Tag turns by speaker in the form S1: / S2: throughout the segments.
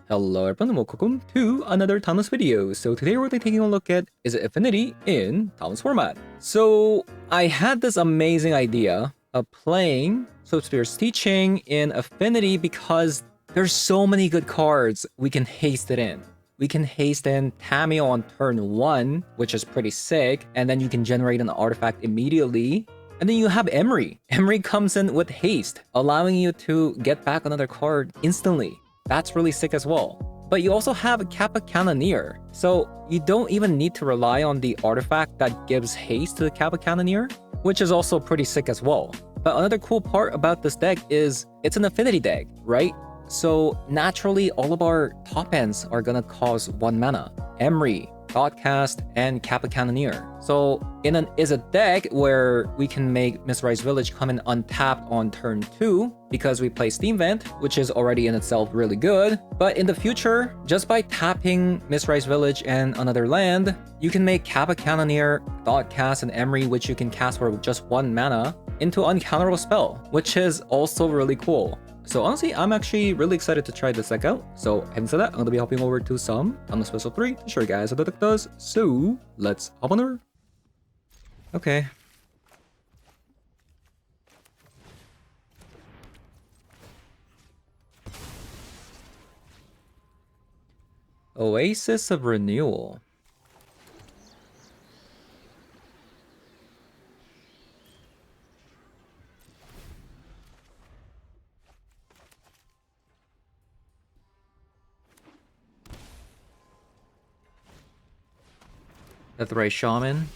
S1: Hello everyone, welcome to another timeless video. So today we're taking a look at is it Affinity in timeless format. So I had this amazing idea of playing Swipespear's Teaching in Affinity because there's so many good cards we can haste it in. We can haste in Tamio on turn 1, which is pretty sick, and then you can generate an artifact immediately. And then you have Emery. Emery comes in with haste, allowing you to get back another card instantly. That's really sick as well. But you also have a Kappa Cannoneer, so you don't even need to rely on the artifact that gives haste to the Kappa Cannoneer, which is also pretty sick as well. But another cool part about this deck is it's an affinity deck, right? So naturally, all of our top ends are gonna cost 1 mana. Emery, Godcast, and Kappa Cannoneer. So in an is a deck where we can make Mesmerized Village come in untapped on turn 2 because we play Steam Vent, which is already in itself really good. But in the future, just by tapping Mesmerized Village and another land, you can make Kappa Cannoneer, Godcast, and Emery, which you can cast for just 1 mana, into an uncounterable spell, which is also really cool. So honestly, I'm actually really excited to try this deck out. So having said that, I'm going to be hopping over to some Timeless Special 3 to show you guys how the deck does. So let's hop on over. Okay. Oasis of Renewal. Deathray Shaman.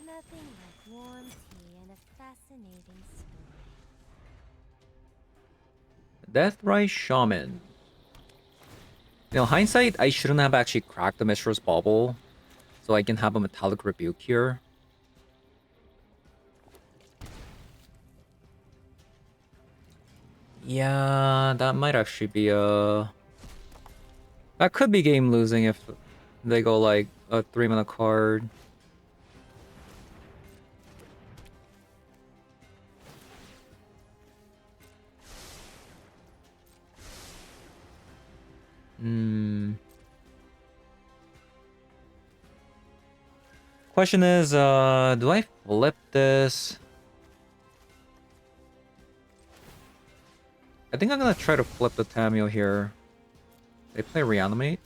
S2: Nothing like warm tea and a fascinating story.
S1: Deathray Shaman. You know, hindsight, I shouldn't have actually cracked the Mishra's Bauble, so I can have a Metallic Rebuke here. Yeah, that might actually be a... That could be game losing if they go like a 3-mana card. Question is, do I flip this? I think I'm gonna try to flip the Tamio here. They play Reanimate.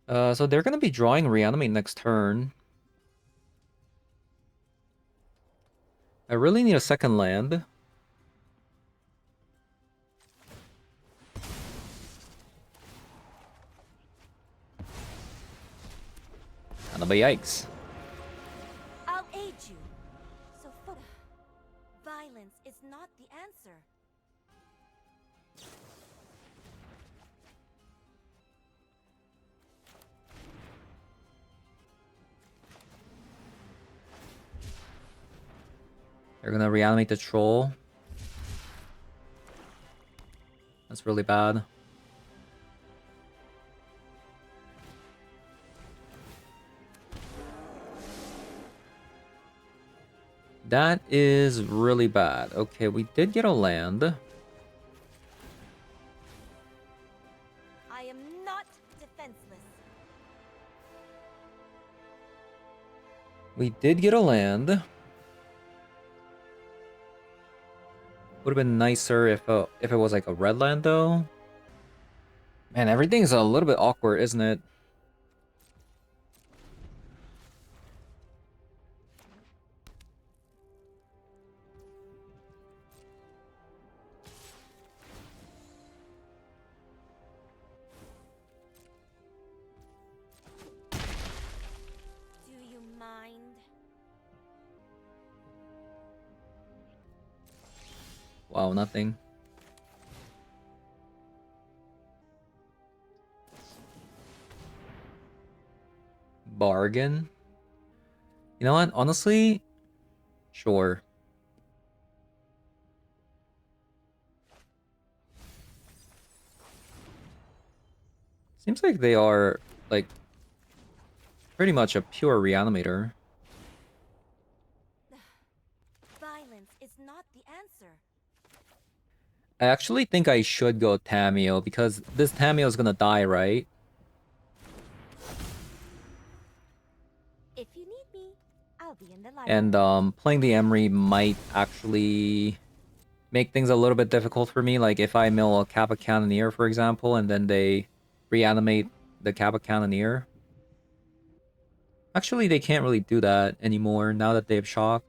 S1: So they're gonna be drawing Reanimate next turn. I really need a second land. Kind of a yikes.
S2: I'll aid you. So violence is not the answer.
S1: They're gonna reanimate the troll. That's really bad. That is really bad. Okay, we did get a land.
S2: I am not defenseless.
S1: We did get a land. Would have been nicer if it was like a red land though. Man, everything's a little bit awkward, isn't it?
S2: Do you mind?
S1: Wow, nothing. Bargain. You know what? Honestly, sure. Seems like they are, like, pretty much a pure reanimator.
S2: Violence is not the answer.
S1: I actually think I should go Tamio, because this Tamio is gonna die, right?
S2: If you need me, I'll be in the library.
S1: And playing the Emery might actually make things a little bit difficult for me. Like if I mill a Kappa Cannoneer, for example, and then they reanimate the Kappa Cannoneer. Actually, they can't really do that anymore now that they have shock.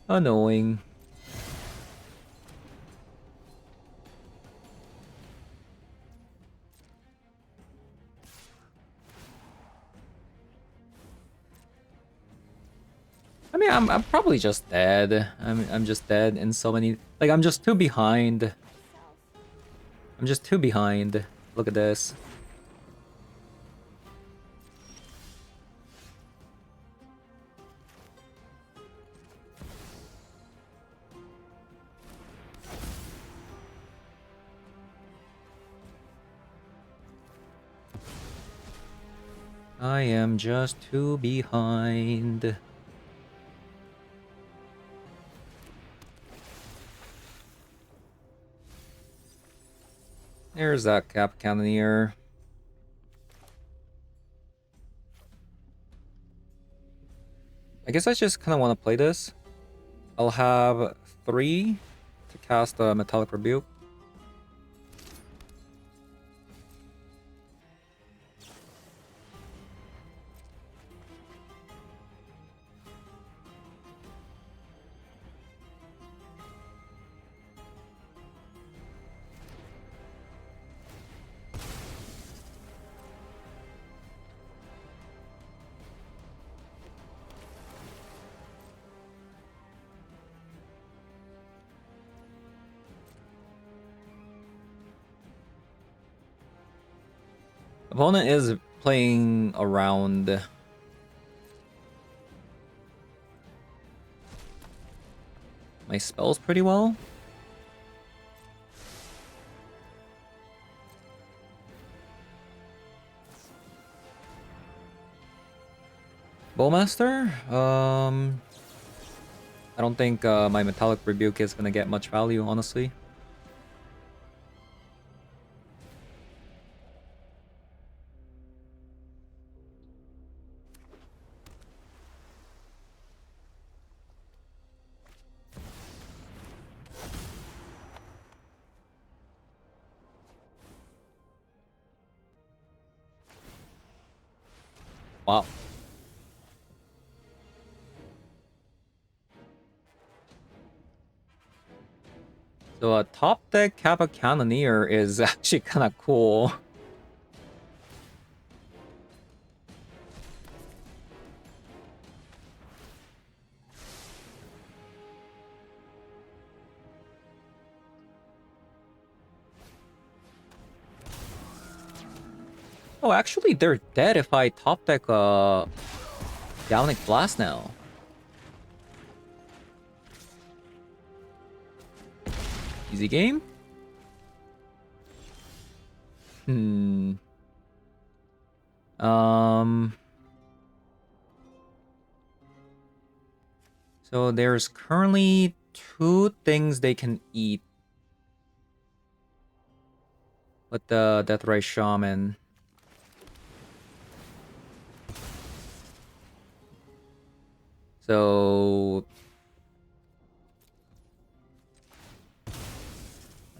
S1: Annoying. I mean, I'm probably just dead. I'm just dead in so many. Like I'm just too behind. I'm just too behind. Look at this. I am just too behind. There's that Cap Cannoneer. I guess I just kind of want to play this. I'll have 3 to cast a Metallic Rebuke. Opponent is playing around my spells pretty well. Bowmaster? I don't think my Metallic Rebuke is gonna get much value, honestly. Wow. So a top deck Kappa Cannoneer is actually kind of cool. Oh, actually, they're dead if I top deck Galvanic Blast now. Easy game? Hmm. So there's currently 2 things they can eat with the Deathray Shaman. So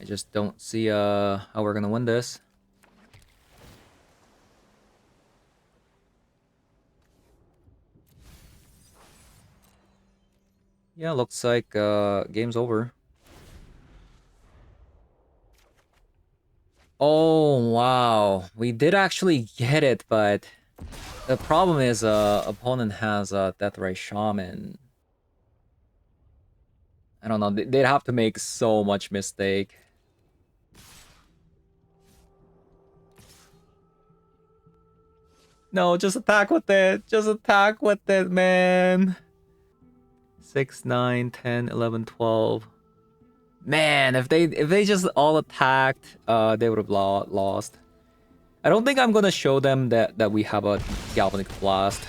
S1: I just don't see how we're gonna win this. Yeah, looks like game's over. Oh wow, we did actually get it, but the problem is opponent has a Deathray Shaman. I don't know. They'd have to make so much mistake. No, just attack with it. Just attack with it, man. 6, 9, 10, 11, 12. Man, if they just all attacked, they would have lost. I don't think I'm gonna show them that we have a Galvanic Blast.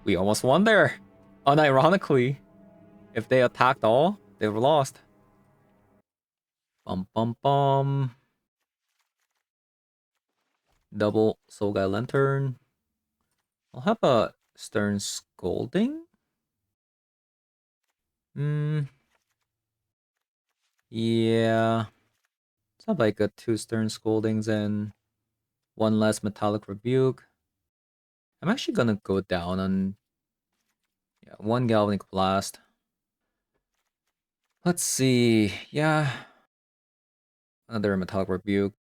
S1: We almost won there. Unironically, if they attacked all, they would have lost. Bum bum bum. Double Soul Guy Lantern. I'll have a Stern Scolding. Yeah. It's not like a 2 Stern Scoldings and 1 less Metallic Rebuke. I'm actually gonna go down on 1 Galvanic Blast. Let's see. Yeah. Another Metallic Rebuke.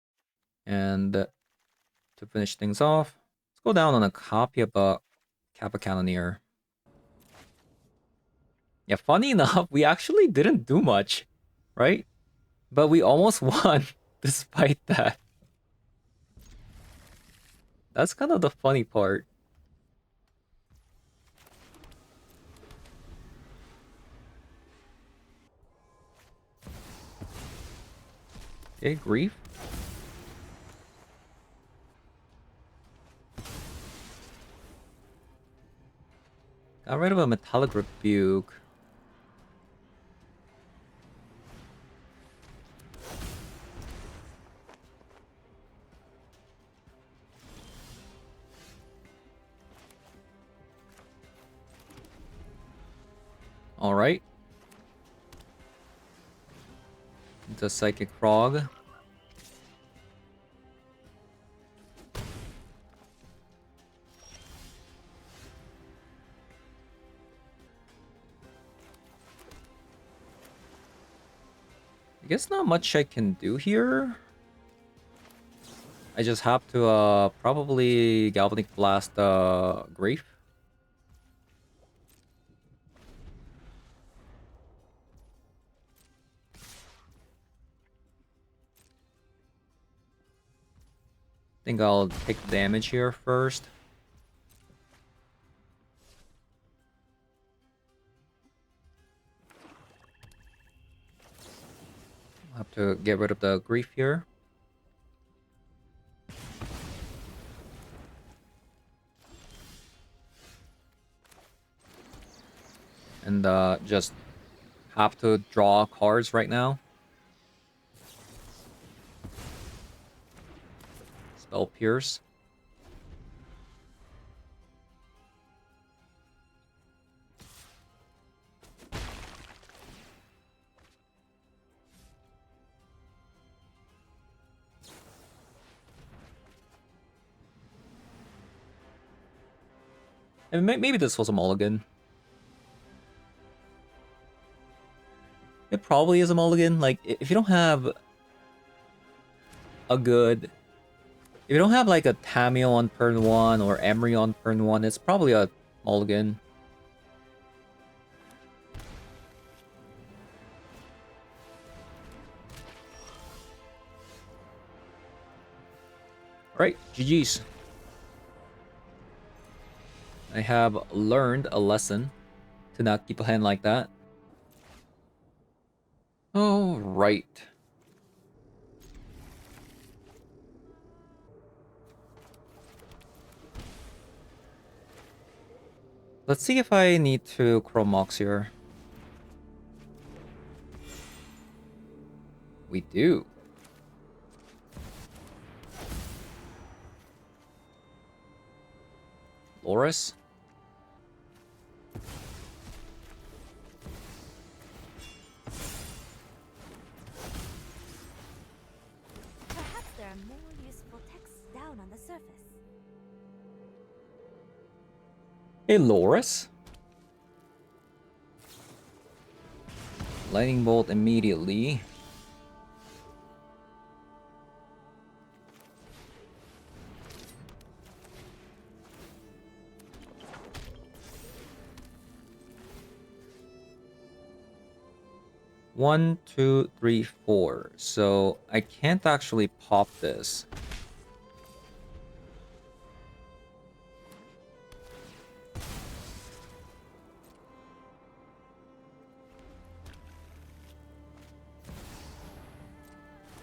S1: And to finish things off, let's go down on a copy of a Kappa Cannoneer. Yeah, funny enough, we actually didn't do much, right? But we almost won despite that. That's kind of the funny part. Okay, Grief. Got rid of a Metallic Rebuke. Alright. Into Psychic Frog. I guess not much I can do here. I just have to probably Galvanic Blast Grief. Think I'll take the damage here first. I'll have to get rid of the Grief here. And just have to draw cards right now. Spell Pierce. And maybe this was a mulligan. It probably is a mulligan. Like, if you don't have a good... If you don't have like a Tamio on turn 1 or Emery on turn 1, it's probably a mulligan. Alright, GG's. I have learned a lesson to not keep a hand like that. Alright. Let's see if I need to Chrome Mox here. We do. Loris.
S2: Perhaps there are more useful texts down on the surface.
S1: Hey, Loris. Lightning Bolt immediately. 1, 2, 3, 4. So I can't actually pop this.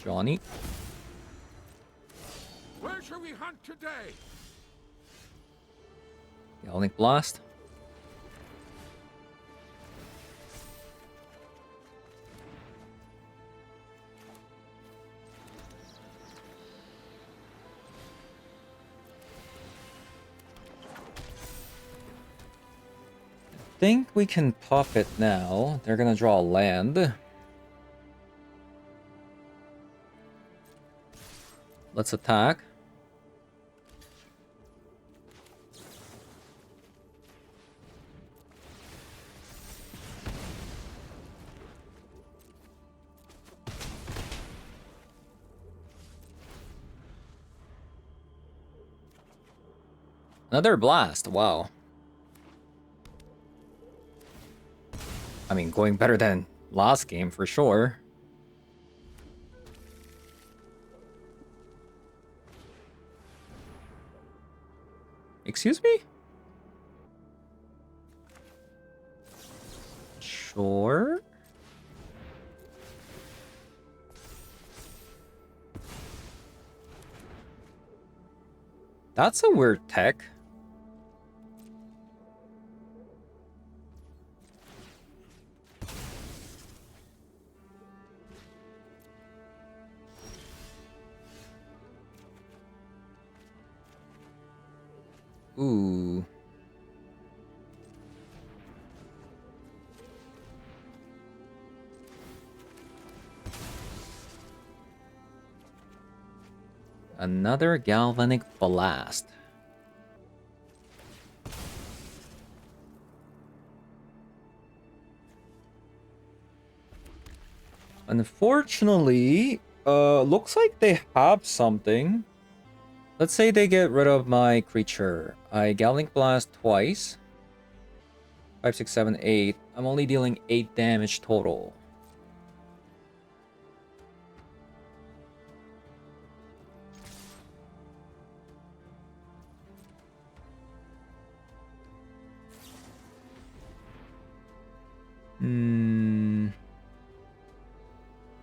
S1: Johnny.
S3: Where shall we hunt today?
S1: Galvanic Blast. I think we can pop it now. They're gonna draw a land. Let's attack. Another blast, wow. I mean, going better than last game for sure. Excuse me? Sure. That's a weird tech. Ooh. Another Galvanic Blast. Unfortunately, looks like they have something. Let's say they get rid of my creature. I Galvanic Blast twice. 5, 6, 7, 8. I'm only dealing 8 damage total.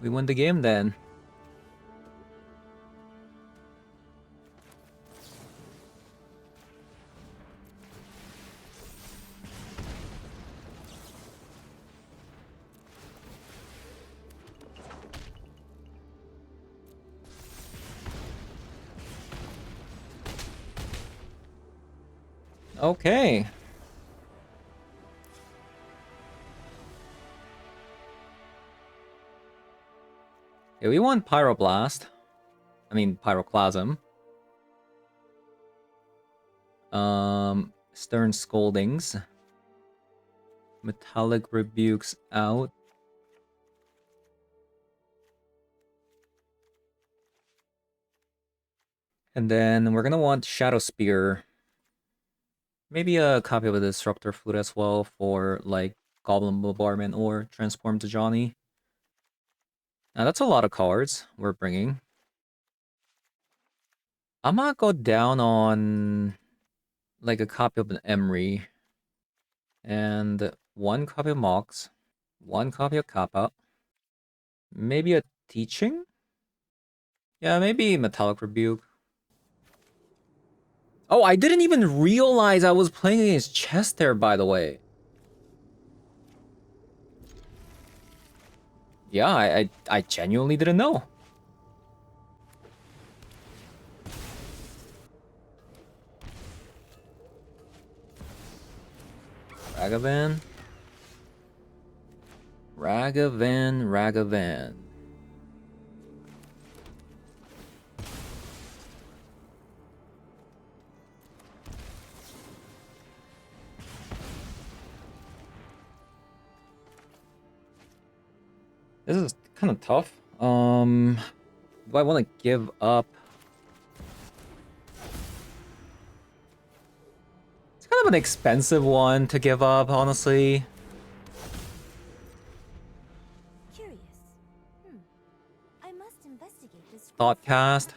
S1: We win the game then. Okay. Yeah, we won Pyroblast. I mean, Pyroclasm. Stern Scoldings. Metallic Rebukes out. And then we're gonna want Shadow Spear. Maybe a copy of a Disruptor Flute as well for like Goblin Bombardment or Transform to Johnny. Now that's a lot of cards we're bringing. I'm gonna go down on like a copy of an Emery and one copy of Mox, one copy of Kappa, maybe a Teaching? Yeah, maybe Metallic Rebuke. Oh, I didn't even realize I was playing against chess there, by the way. Yeah, I genuinely didn't know. Ragavan. Ragavan, Ragavan. This is kind of tough. Do I want to give up? It's kind of an expensive one to give up, honestly.
S2: Here,
S1: thought cast.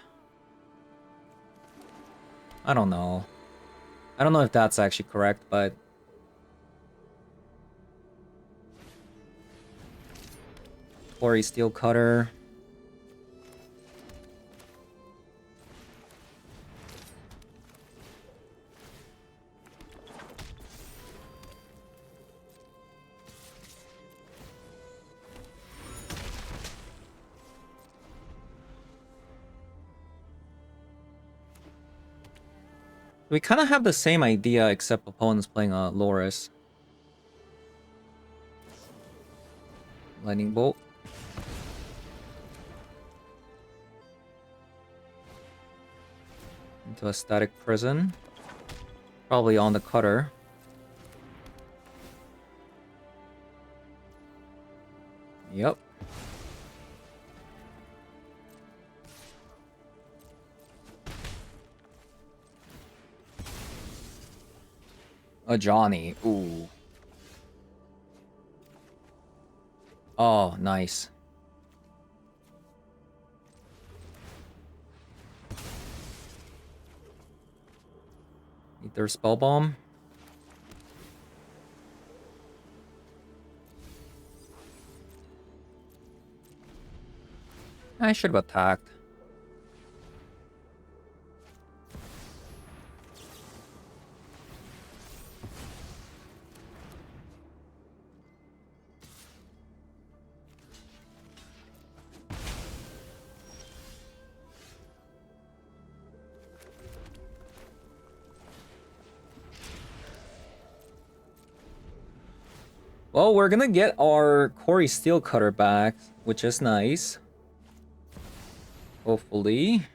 S1: I don't know. I don't know if that's actually correct, but Quarry Steel Cutter. We kind of have the same idea, except opponent's playing a Loris. Lightning Bolt. Into a Static Prison. Probably on the cutter. Yep. A Johnny. Ooh. Oh, nice. Ether Spell Bomb. I should have attacked. Well, we're gonna get our Quarry Steel Cutter back, which is nice. Hopefully.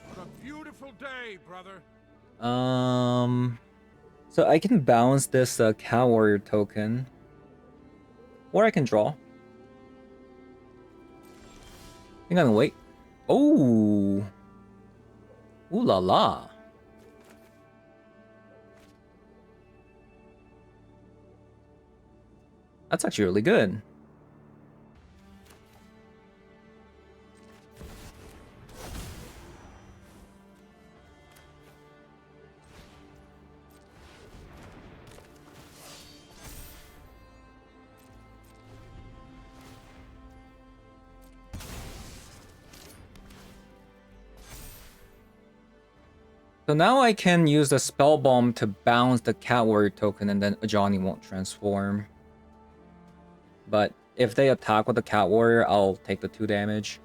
S3: What a beautiful day, brother.
S1: So I can bounce this Cow Warrior token. Or I can draw. I think I'm gonna wait. Oh! Ooh la la. That's actually really good. So now I can use the Spell Bomb to bounce the Cat Warrior token and then Ajani won't transform. But if they attack with the Cat Warrior, I'll take the 2 damage.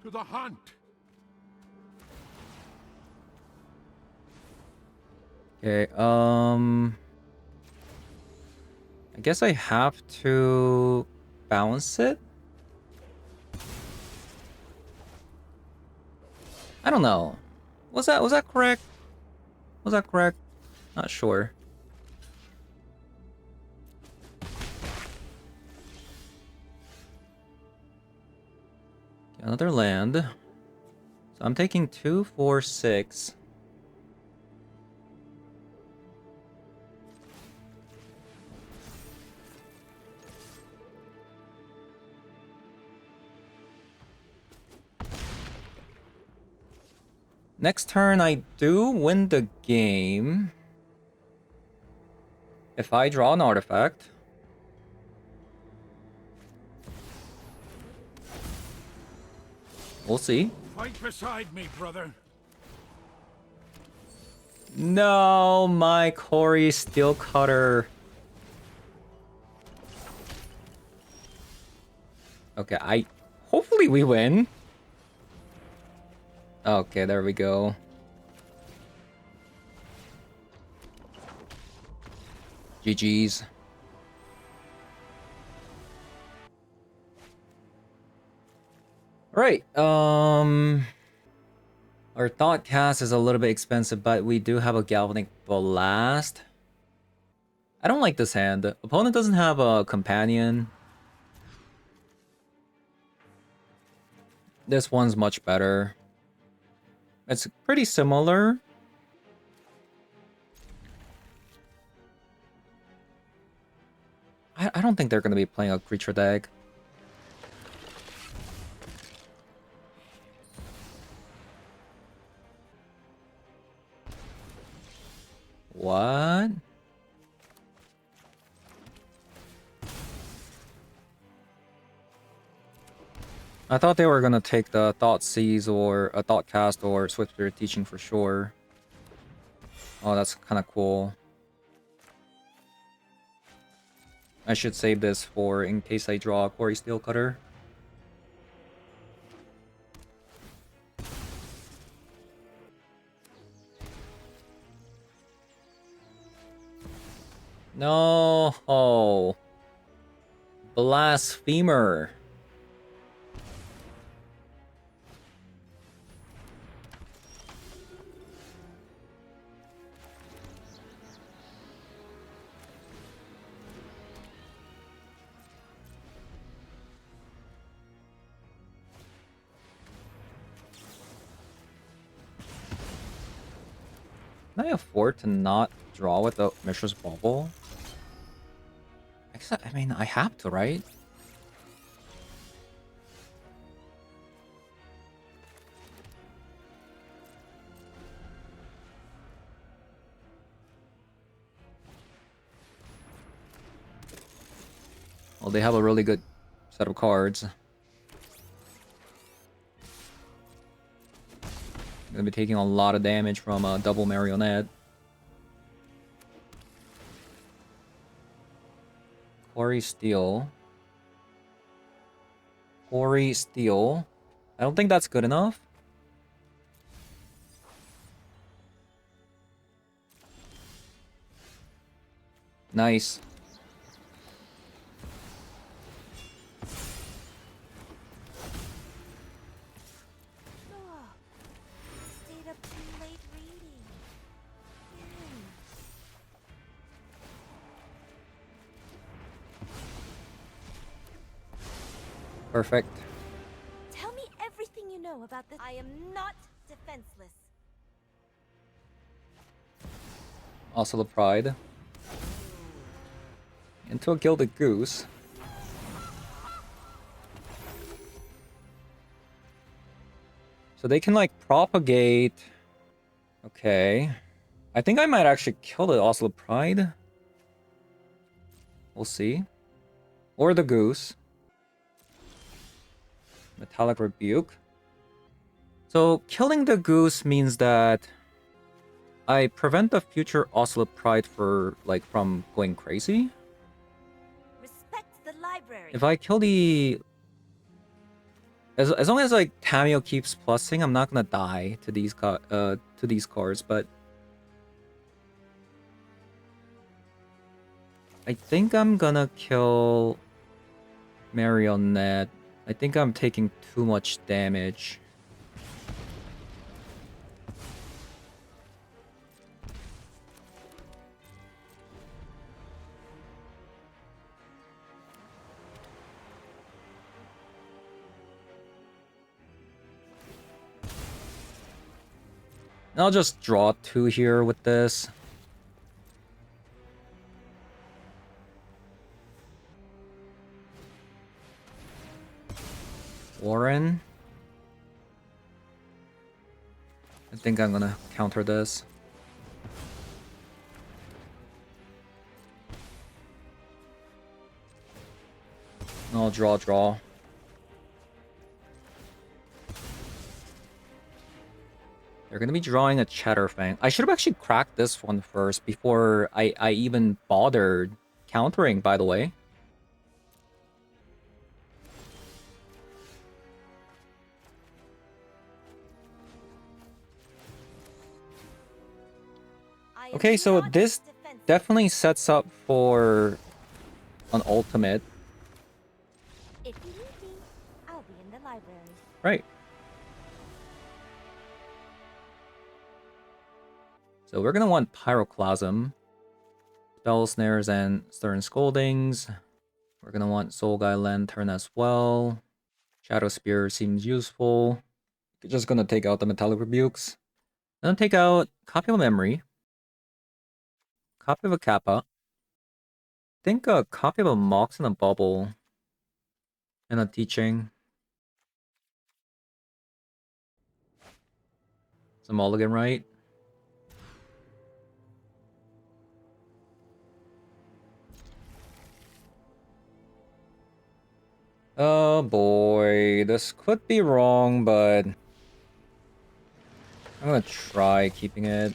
S3: To the hunt.
S1: Okay, I guess I have to bounce it? I don't know. Was that correct? Was that correct? Not sure. Another land. So I'm taking 2, 4, 6. Next turn, I do win the game if I draw an artifact. We'll see.
S3: Fight beside me, brother.
S1: No, my Quarry Steel Cutter. Okay, hopefully we win. Okay, there we go. GG's. Alright, our Thought Cast is a little bit expensive, but we do have a Galvanic Blast. I don't like this hand. Opponent doesn't have a companion. This one's much better. It's pretty similar. I don't think they're going to be playing a creature deck. What? I thought they were gonna take the Thought Seize or a Thought Cast or Swift Spirit Teaching for sure. Oh, that's kind of cool. I should save this for in case I draw a Quarry Steel Cutter. No. Oh. Blasphemer. Can I afford to not draw with the Mishra's Bauble? I mean, I have to, right? Well, they have a really good set of cards. Gonna be taking a lot of damage from a double marionette. Quarry Steel. Quarry Steel. I don't think that's good enough. Nice.
S2: Oh, stayed up too late reading.
S1: Perfect.
S2: Tell me everything you know about this. I am not defenseless.
S1: Also the Pride. Into a Gilded Goose. So they can like propagate. Okay. I think I might actually kill the Oslo Pride. We'll see. Or the Goose. Metallic Rebuke. So killing the Goose means that I prevent the future Oslo Pride from going crazy.
S2: Respect the library.
S1: If I kill the... As long as like Tamio keeps plussing, I'm not gonna die to these cards, but I think I'm gonna kill Marionette. I think I'm taking too much damage. And I'll just draw 2 here with this. Warren. I think I'm gonna counter this. And I'll draw. They're gonna be drawing a Chatterfang. I should have actually cracked this one first before I even bothered countering, by the way. Okay, so this definitely sets up for an ultimate.
S2: If you need me, I'll be in the library.
S1: Right. So we're gonna want Pyroclasm. Spell Snares and Stern Scoldings. We're gonna want Soul Guy Lantern as well. Shadow Spear seems useful. Just gonna take out the Metallic Rebukes. Then take out Copy of Memory. Copy of a Kappa. I think a copy of a Mox and a Bubble. And a Teaching. It's a mulligan, right? Oh boy, this could be wrong, but I'm gonna try keeping it.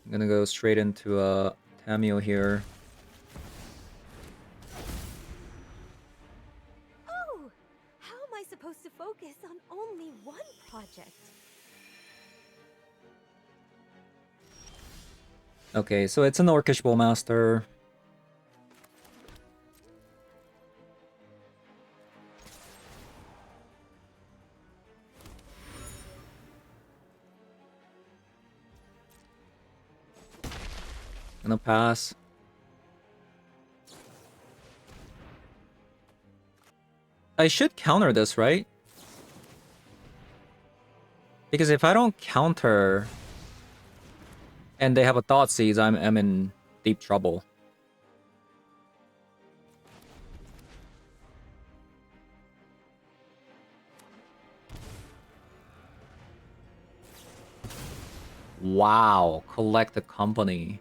S1: I'm gonna go straight into a Tameo here.
S2: Oh! How am I supposed to focus on only one project?
S1: Okay, so it's an Orcish Bowmaster. Gonna pass. I should counter this, right? Because if I don't counter and they have a Thought Seize, I'm in deep trouble. Wow, collect the company.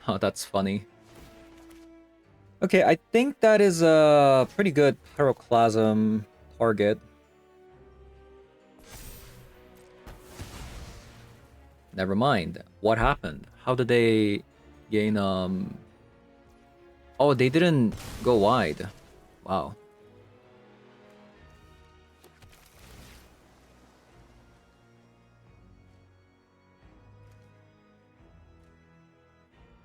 S1: Oh, that's funny. Okay, I think that is a pretty good Pyroclasm target. Never mind. What happened? How did they gain, Oh, they didn't go wide. Wow.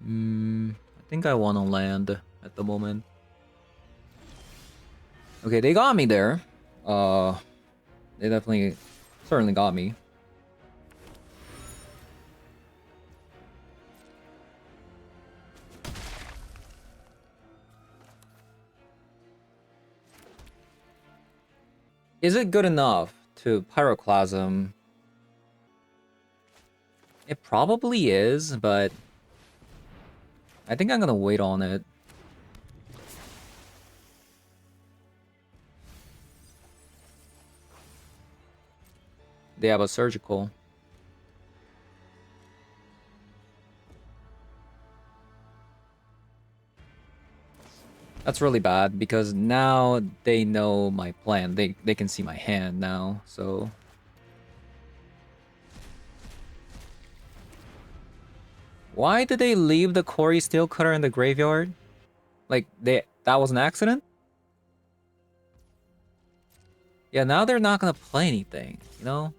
S1: I think I want to land at the moment. Okay, they got me there. They certainly got me. Is it good enough to Pyroclasm? It probably is, but I think I'm gonna wait on it. They have a surgical. That's really bad because now they know my plan. They can see my hand now, so why did they leave the Quarry Steel Cutter in the graveyard? Like that was an accident? Yeah, now they're not gonna play anything, you know?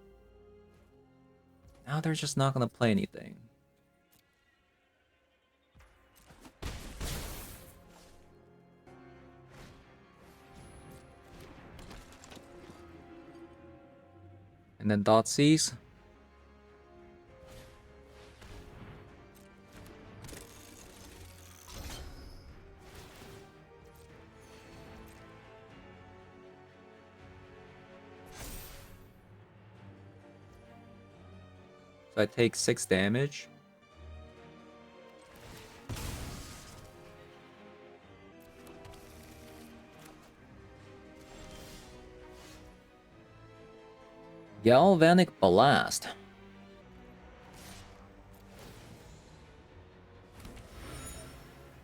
S1: Now they're just not gonna play anything. And then Thoughtseize. So I take 6 damage. Galvanic Blast.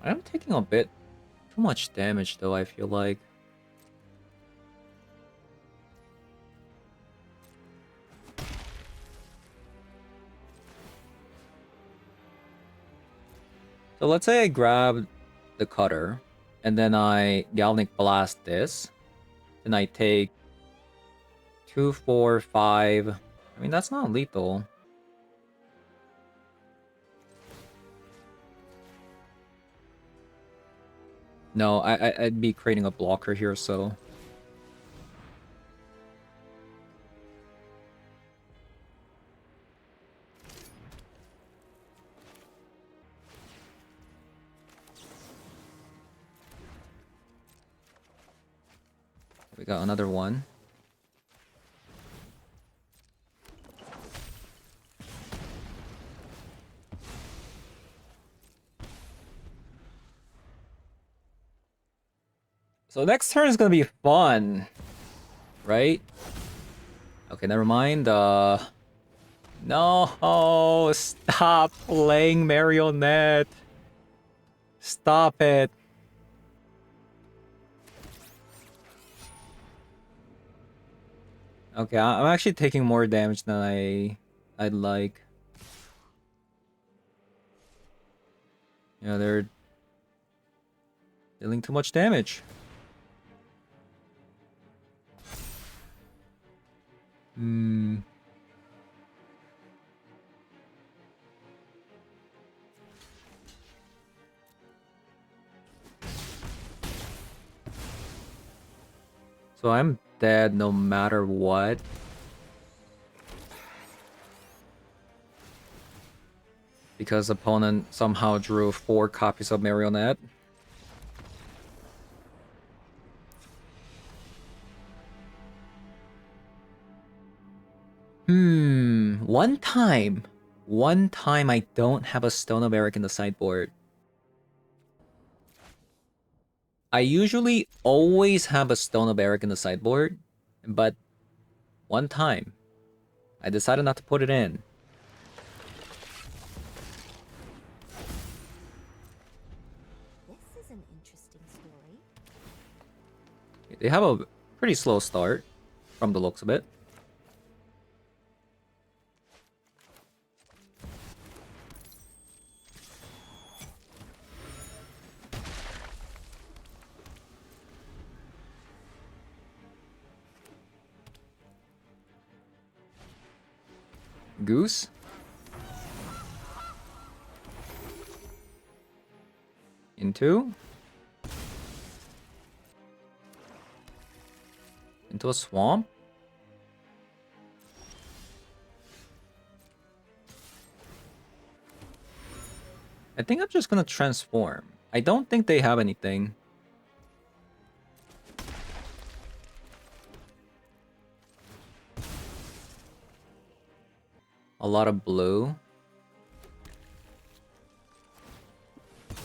S1: I'm taking a bit too much damage though, I feel like. So let's say I grab the cutter and then I Galvanic Blast this. Then I take 2, 4, 5. I mean, that's not lethal. No, I'd be creating a blocker here, so... We got another one. So next turn is gonna be fun, right? Okay, never mind. No, stop playing Marionette. Stop it. Okay, I'm actually taking more damage than I'd like. Yeah, they're dealing too much damage. Hmm. So I'm dead no matter what. Because opponent somehow drew 4 copies of Marionette. One time. One time I don't have a Stone of Eric in the sideboard. I usually always have a Stone of Eric in the sideboard, but one time I decided not to put it in.
S2: This is an interesting story.
S1: They have a pretty slow start from the looks of it. Goose. Into a swamp. I think I'm just gonna transform. I don't think they have anything. A lot of blue.
S2: This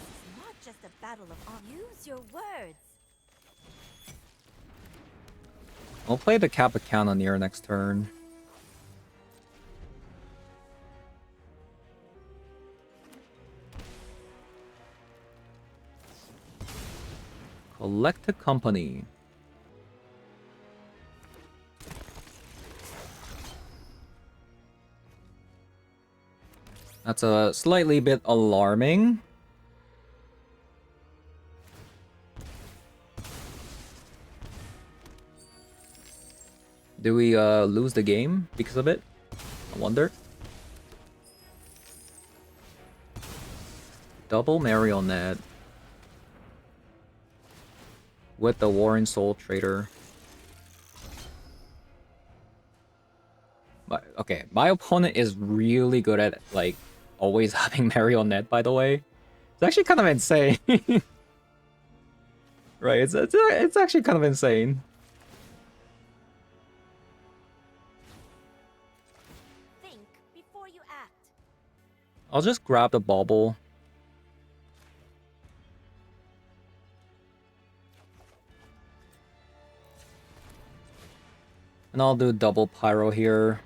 S2: is not just a battle of arms. Use your words.
S1: I'll play the Kappa Cannoneer next turn. Collect a company. That's a slightly bit alarming. Do we lose the game because of it? I wonder. Double Marionette. With the Warren Soul Trader. Okay, my opponent is really good at, like, always having Marionette, by the way. It's actually kind of insane. Right, it's actually kind of insane.
S2: Think before you act.
S1: I'll just grab the bauble. And I'll do double pyro here.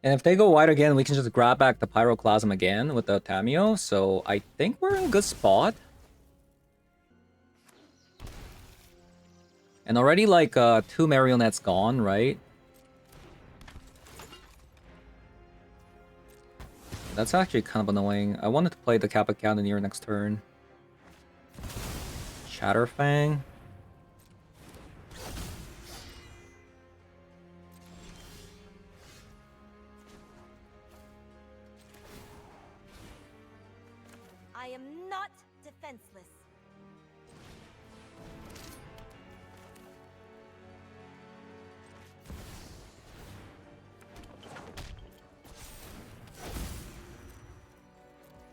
S1: And if they go wide again, we can just grab back the Pyroclasm again with the Tameo. So I think we're in a good spot. And already like 2 Marionettes gone, right? That's actually kind of annoying. I wanted to play the Kappa Cannoneer next turn. Shatterfang.
S2: I am not defenseless.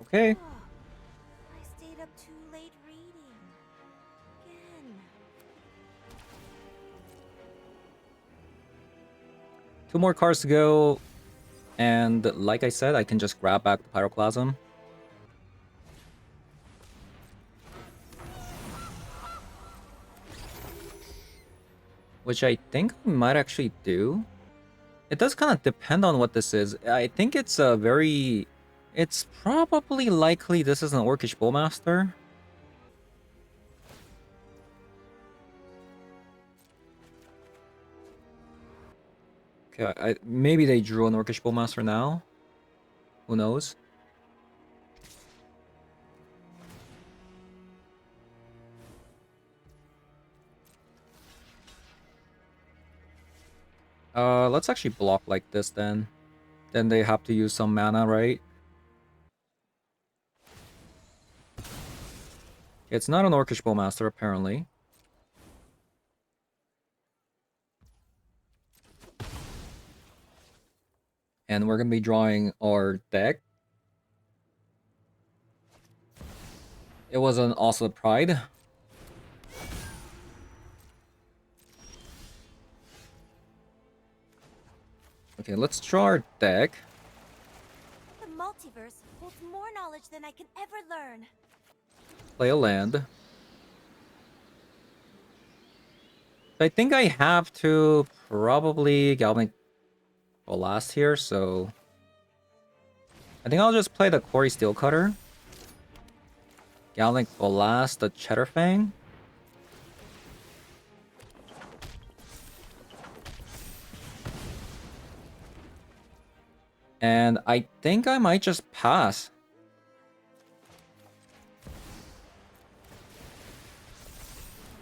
S1: Okay.
S2: Oh, I stayed up too late reading. Again.
S1: 2 more cards to go. And like I said, I can just grab back the Pyroclasm. Which I think I might actually do. It does kind of depend on what this is. I think it's a very... It's probably likely this is an Orcish Bowmaster. Okay, maybe they drew an Orcish Bowmaster now. Who knows? Let's actually block like this then. Then they have to use some mana, right? It's not an Orcish Bowmaster, apparently. And we're gonna be drawing our deck. It was an Oslo Pride. Okay, let's draw our deck.
S2: The multiverse holds more knowledge than I can ever learn.
S1: Play a land. I think I have to probably Galvanic Blast here, so... I think I'll just play the Quarry Steelcutter. Galvanic Blast the Cheddarfang. And I think I might just pass.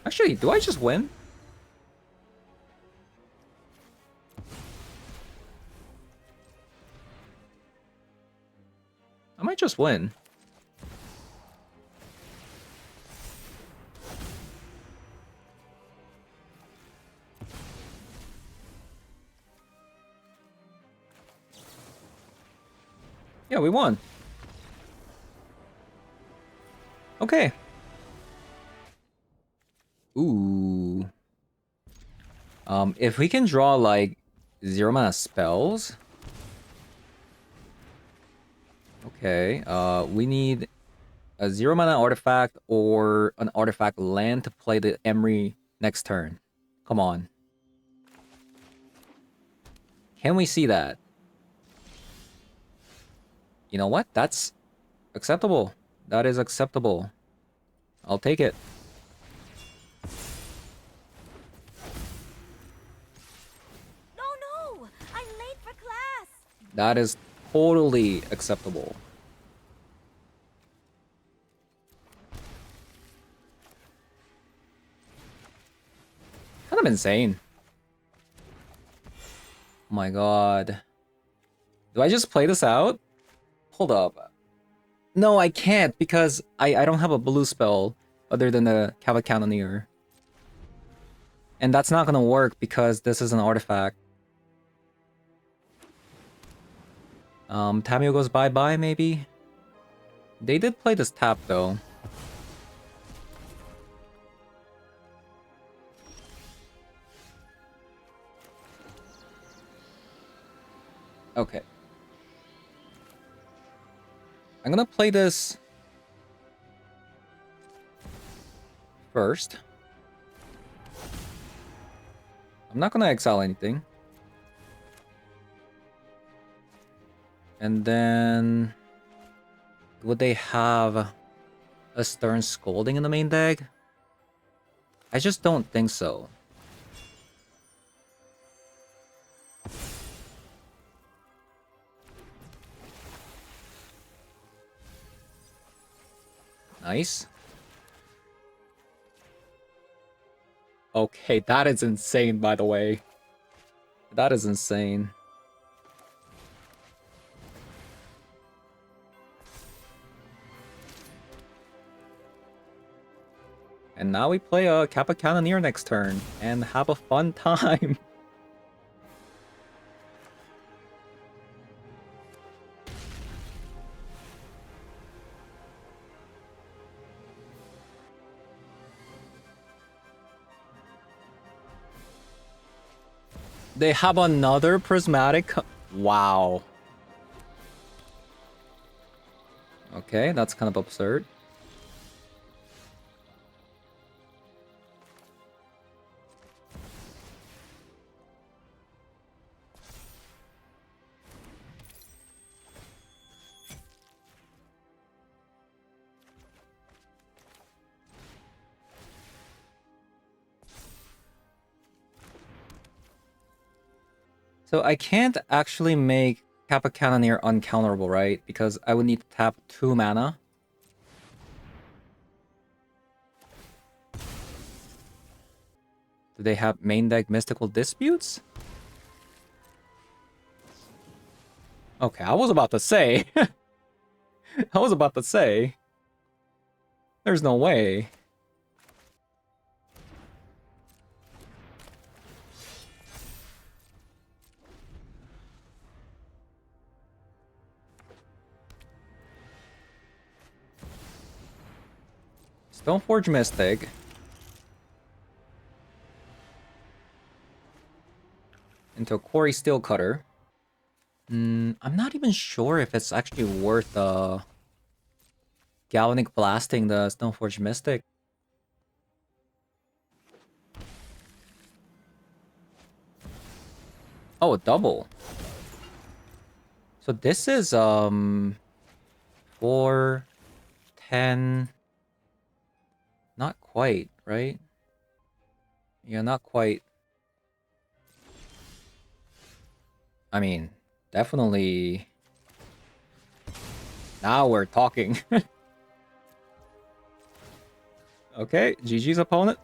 S1: Actually, do I just win? I might just win. Yeah, we won. Okay. Ooh. If we can draw like 0 mana spells. Okay, we need a 0 mana artifact or an artifact land to play the Emery next turn. Come on. Can we see that? You know what? That's acceptable. That is acceptable. I'll take it.
S2: No! I'm late for class!
S1: That is totally acceptable. Kind of insane. Oh my god. Do I just play this out? Hold up. No, I can't because I don't have a blue spell other than the Kappa Cannoneer. And that's not gonna work because this is an artifact. Tamio goes bye-bye, maybe? They did play this tap, though. Okay. I'm gonna play this first. I'm not gonna exile anything. And then... would they have a Stern Scolding in the main deck? I just don't think so. Nice. Okay, that is insane, by the way. That is insane. And now we play a Kappa Cannoneer next turn and have a fun time. They have another prismatic. Wow. Okay, that's kind of absurd. So I can't actually make Kappa Cannoneer uncounterable, right? Because I would need to tap 2 mana. Do they have main deck Mystical Disputes? Okay, I was about to say. I was about to say. There's no way. Stoneforge Mystic. Into a Quarry Steelcutter. I'm not even sure if it's actually worth Galvanic Blasting the Stoneforge Mystic. Oh, a double. So this is 4, 10. Not quite, right? Yeah, not quite. I mean, definitely. Now we're talking. Okay, GG's opponent.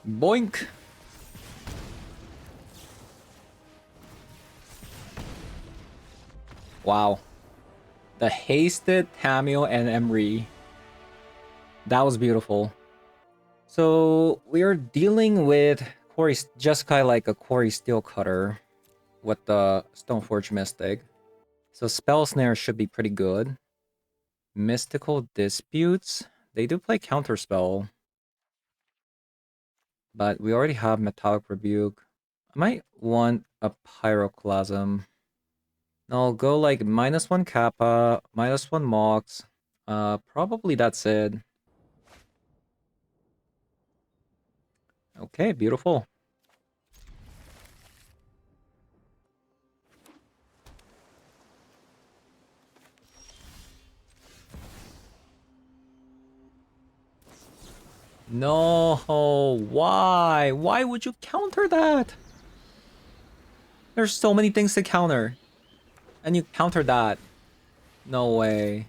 S1: Boink. Wow. The hasted Tamio and Emery. That was beautiful. So we are dealing with Quarry, just kind of like a Quarry Steelcutter with the Stoneforge Mystic. So Spell Snare should be pretty good. Mystical Disputes. They do play Counterspell. But we already have Metallic Rebuke. I might want a Pyroclasm. I'll go like -1 Kappa, -1 Mox. Probably that's it. Okay, beautiful. No, why? Why would you counter that? There's so many things to counter. And you counter that. No way.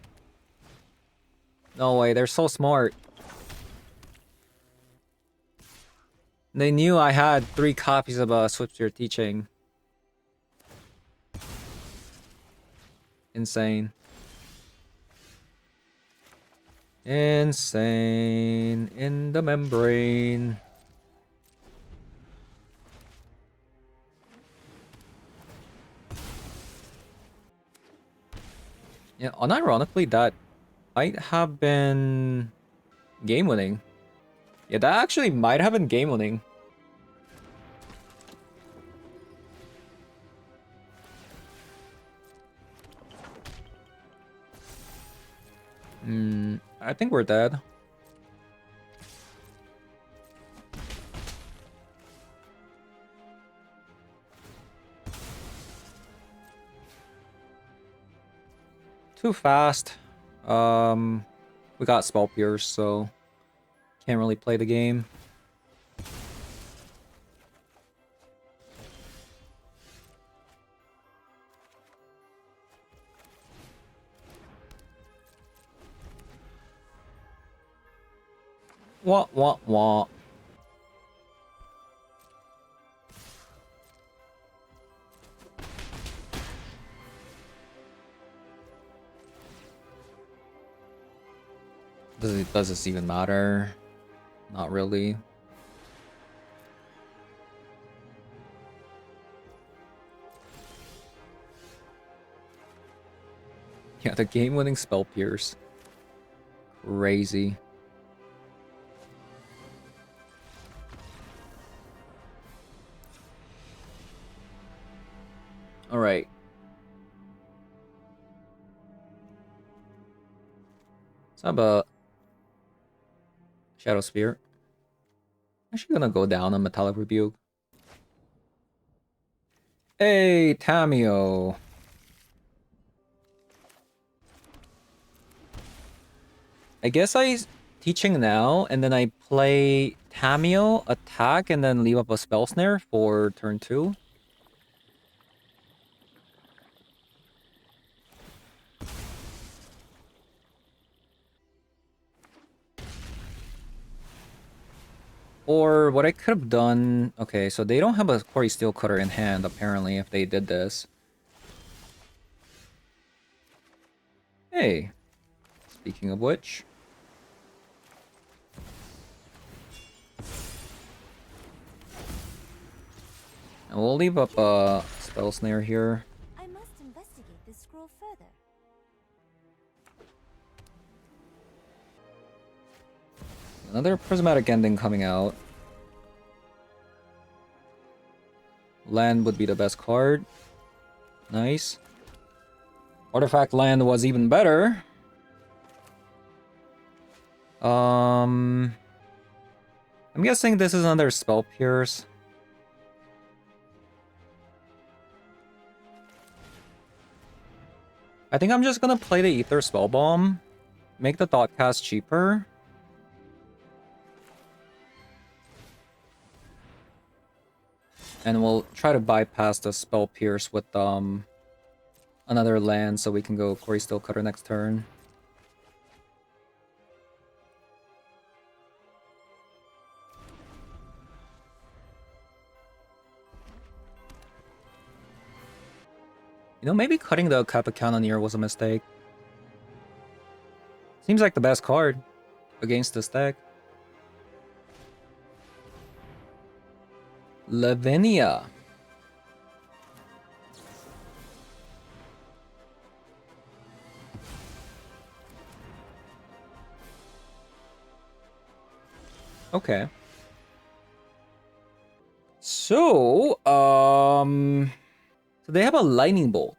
S1: No way, they're so smart. They knew I had 3 copies of Swiftspear Teaching. Insane. Insane in the membrane. Yeah, unironically, that might have been game winning. Yeah, that actually might have been game winning. I think we're dead. Too fast. We got Spell Pierce, so can't really play the game. Wah, wah, wah. Does this even matter? Not really. Yeah, the game-winning Spell Pierce. Crazy. Alright. So how about Shadow Spear? Actually gonna go down on Metallic Rebuke. Hey, Tamio. I guess teaching now, and then I play Tamio, attack, and then leave up a Spell Snare for turn 2. Or what I could have done... Okay, so they don't have a Quarry Steel Cutter in hand, apparently, if they did this. Hey. Speaking of which... And we'll leave up a Spell Snare here.
S2: I must investigate this scroll further.
S1: Another Prismatic Ending coming out. Land would be the best card. Nice. Artifact Land was even better. I'm guessing this is another Spell Pierce. I think I'm just gonna play the Ether Spell Bomb. Make the Thought Cast cheaper. And we'll try to bypass the Spell Pierce with another land so we can go Quarry Steel Cutter next turn. You know, maybe cutting the Kappa Cannoneer was a mistake. Seems like the best card against this deck. Lavinia. Okay. So, so they have a Lightning Bolt.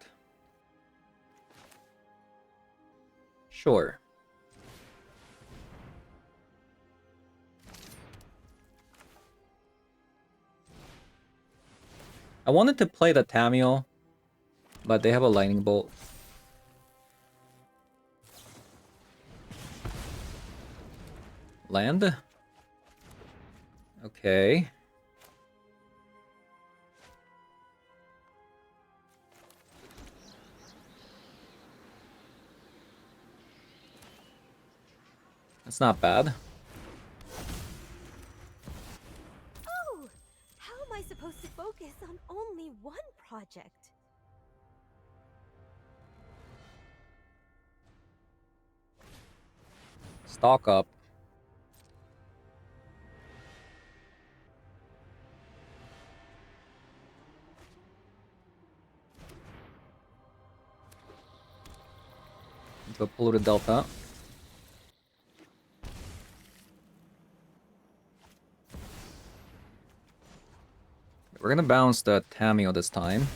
S1: Sure. I wanted to play the Tamio, but they have a Lightning Bolt. Land? Okay. That's not bad.
S2: Oh! How am I supposed to focus on only one project?
S1: Stock up. Into a polluted delta. We're gonna bounce the Tamio this time.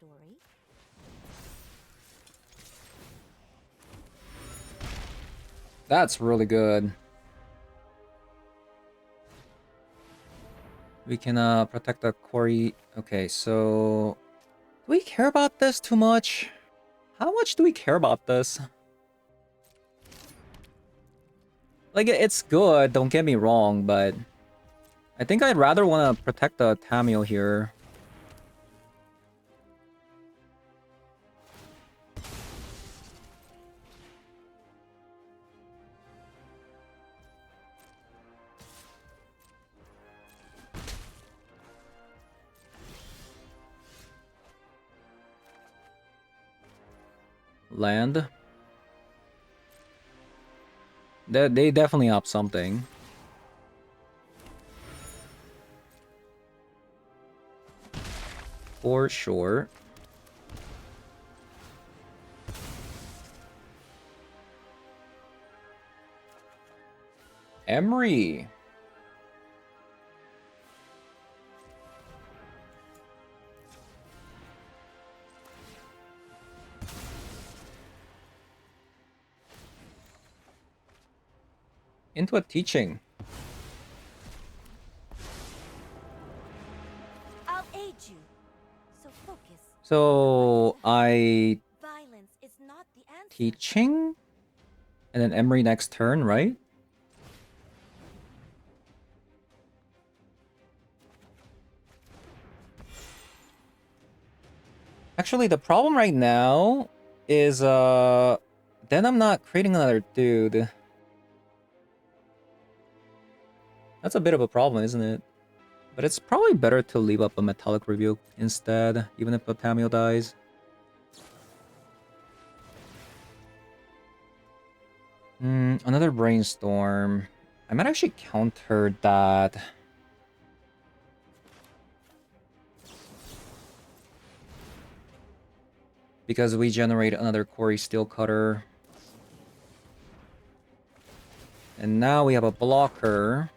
S2: story.
S1: That's really good. We can protect the quarry. Okay, so do we care about this too much? How much do we care about this? Like, it's good, don't get me wrong, but I think I'd rather want to protect the Tamio here. Land. They definitely up something. For sure. Emery. Into a teaching.
S2: I'll aid you. So focus.
S1: So I
S2: Violence is not the answer.
S1: teaching, and then Emery next turn, right? Actually, the problem right now is then I'm not creating another dude. That's a bit of a problem, isn't it? But it's probably better to leave up a metallic rebuke instead, even if Tamio dies. Another brainstorm. I might actually counter that. Because we generate another Quarry Steel Cutter. And now we have a blocker.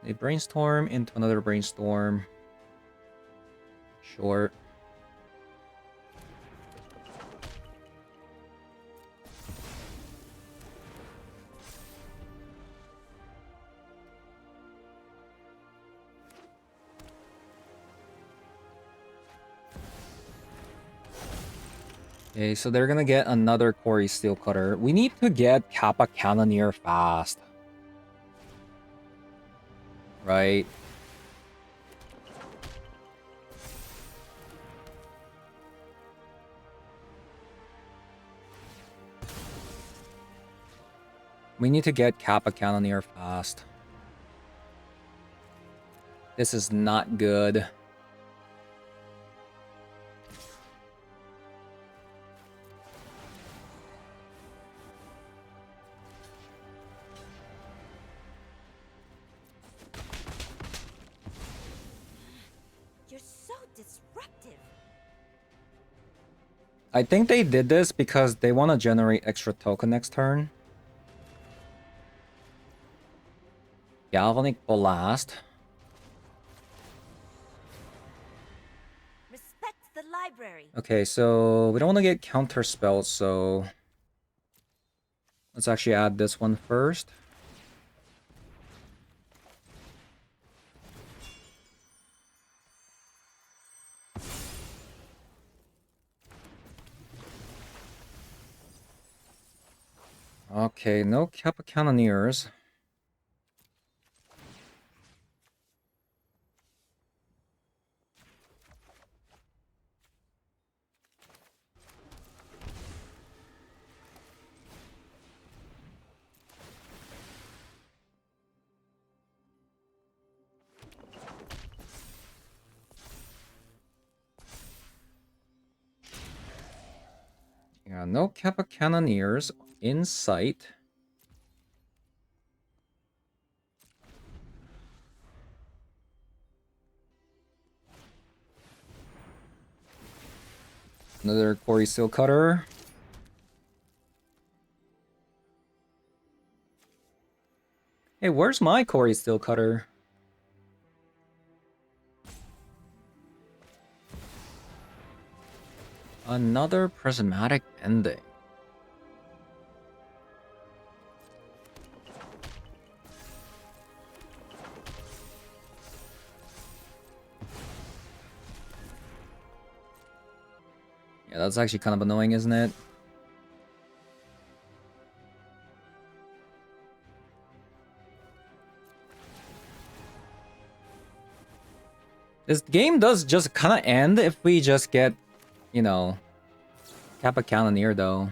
S1: A brainstorm into another brainstorm. Sure. Okay, so they're gonna get another Quarry Steel Cutter. We need to get Kappa Cannoneer fast. Right? We need to get Kappa Cannoneer fast. This is not good.
S2: You're so disruptive.
S1: I think they did this because they want to generate extra token next turn. Galvanic Blast.
S2: Respect the library.
S1: Okay, so we don't want to get counter spells, so let's actually add this one first. Okay, no Kappa Cannoneers. Yeah, no Kappa Cannoneers in sight. Another Quarry Steel Cutter. Hey, where's my Quarry Steel Cutter? Another prismatic ending. Yeah, that's actually kind of annoying, isn't it? This game does just kind of end if we just get, you know, Kappa Cannoneer though.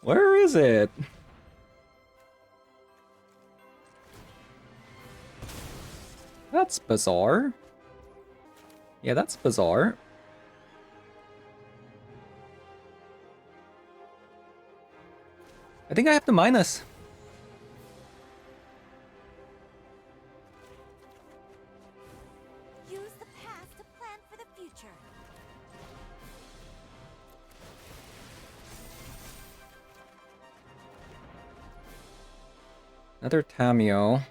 S1: Where is it? That's bizarre. Yeah, that's bizarre. I think I have to minus.
S2: Use the past to plan for the future.
S1: Another Tamio.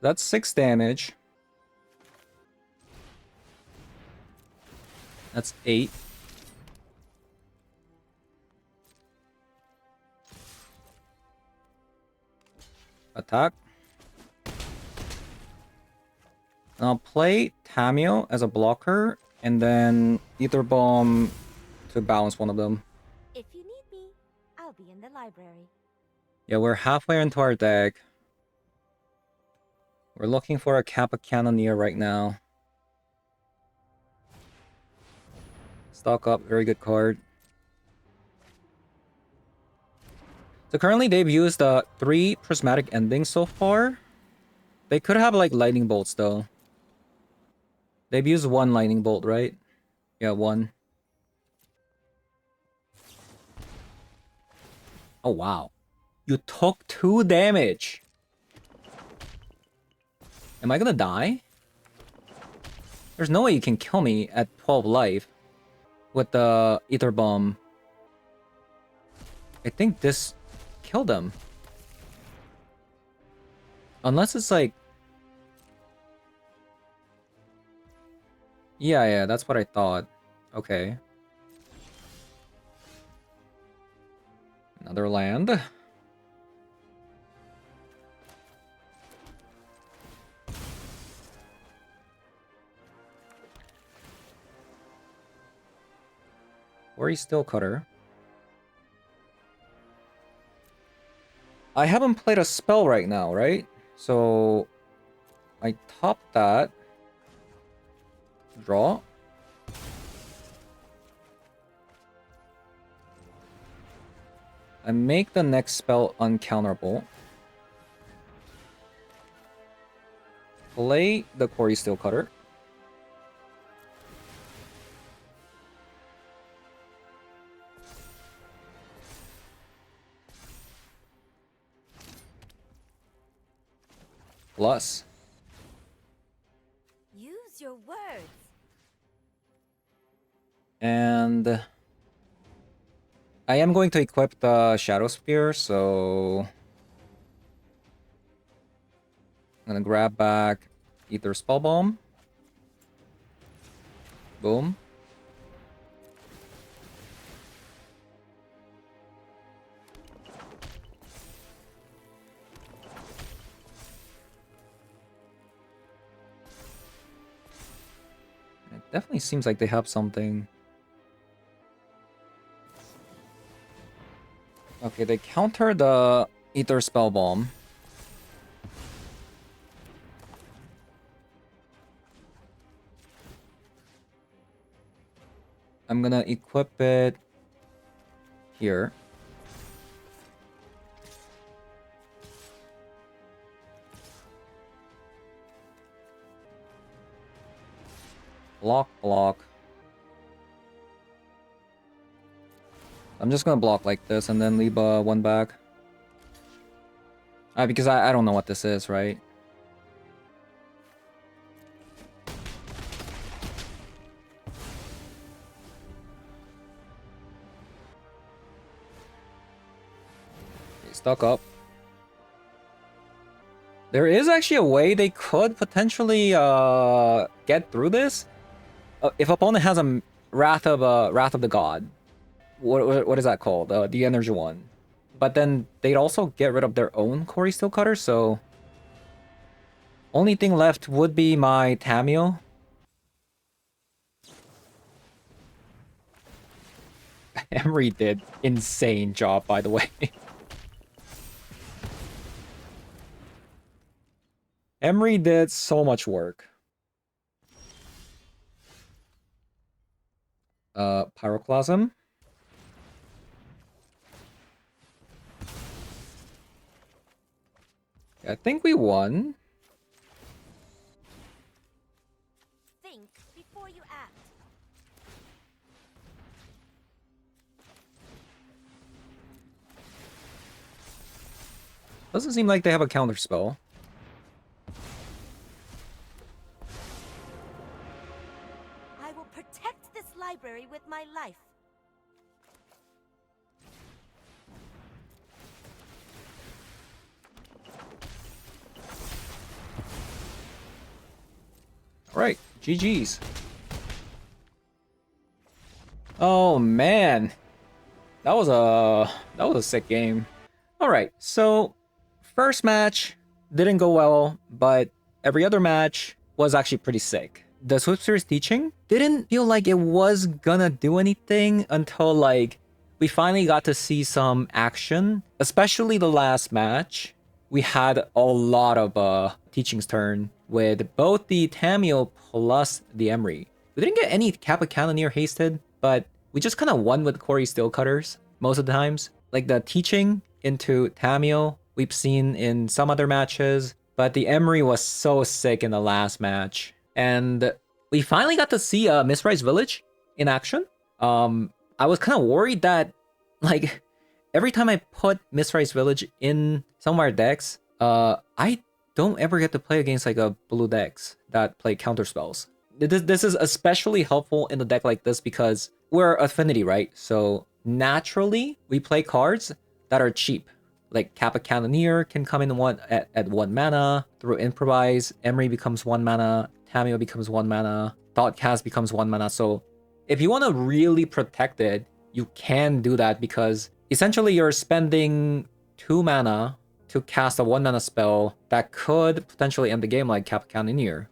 S1: That's 6 damage. That's 8. Attack. I'll play Tamio as a blocker, and then Ether Bomb to balance one of them.
S2: If you need me, I'll be in the library.
S1: Yeah, we're halfway into our deck. We're looking for a Kappa Cannoneer right now. Stock up, very good card. So currently they've used 3 prismatic endings so far. They could have like lightning bolts though. They've used 1 lightning bolt, right? Yeah, 1. Oh wow. You took 2 damage. Am I gonna die? There's no way you can kill me at 12 life with the Ether Bomb. I think this killed him. Unless it's like... Yeah, that's what I thought. Okay. Another land. Or he's still Cutter. I haven't played a spell right now, right? So I top that. Draw. I make the next spell uncounterable. Play the Quarry Steel Cutter. Plus.
S2: Use your words.
S1: And I am going to equip the Shadow Spear, so I'm gonna grab back Ether Spell Bomb. Boom. It definitely seems like they have something. Okay, they counter the Ether Spell Bomb. I'm gonna equip it here. Block, block. I'm just gonna block like this and then leave one back. Because I don't know what this is, right? Okay, stuck up. There is actually a way they could potentially get through this. If opponent has a Wrath of the God. What is that called? The energy one. But then they'd also get rid of their own Corey Steel Cutter, so only thing left would be my Tamio. Emery did insane job, by the way. Emery did so much work. Pyroclasm. I think we won.
S2: Think before you act.
S1: Doesn't seem like they have a counter spell.
S2: I will protect this library with my life.
S1: Alright, GG's. Oh man. That was a sick game. Alright, so first match didn't go well, but every other match was actually pretty sick. The Swift Series teaching didn't feel like it was gonna do anything until like we finally got to see some action, especially the last match. We had a lot of teachings turn with both the Tamio plus the Emery. We didn't get any Kappa Cannoneer hasted, but we just kind of won with Corey Steel Cutters most of the times. Like the teaching into Tamio, we've seen in some other matches, but the Emery was so sick in the last match. And we finally got to see Mistrise Village in action. I was kind of worried that, like, every time I put Mistrise Village in some of our decks, I don't ever get to play against like a blue decks that play counter spells. This is especially helpful in a deck like this because we're Affinity, right? So naturally, we play cards that are cheap. Like Kappa Cannoneer can come in at 1 mana. Through Improvise, Emery becomes 1 mana. Tamio becomes 1 mana. Thoughtcast becomes 1 mana. So if you want to really protect it, you can do that because essentially you're spending 2 mana to cast a 1 mana spell that could potentially end the game like Kappa Cannoneer.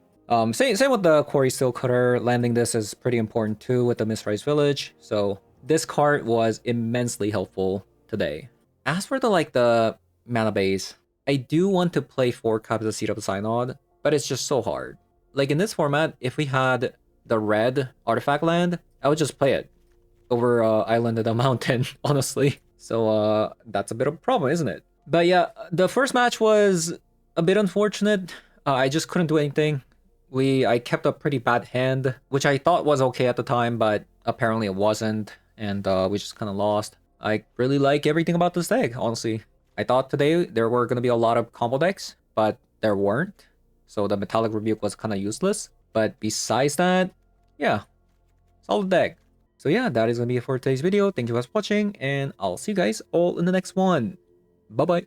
S1: Same with the Quarry Steel Cutter. Landing this is pretty important too with the Mistrise Village. So this card was immensely helpful today. As for the mana base, I do want to play 4 copies of Seed of the Synod, but it's just so hard. Like in this format, if we had the red artifact land, I would just play it over Island of the Mountain, honestly. So that's a bit of a problem, isn't it? But yeah, the first match was a bit unfortunate. I just couldn't do anything. I kept a pretty bad hand, which I thought was okay at the time, but apparently it wasn't, and we just kind of lost. I really like everything about this deck, honestly. I thought today there were going to be a lot of combo decks, but there weren't. So the Metallic Rebuke was kind of useless. But besides that, yeah, solid deck. So yeah, that is going to be it for today's video. Thank you guys for watching, and I'll see you guys all in the next one. Bye-bye.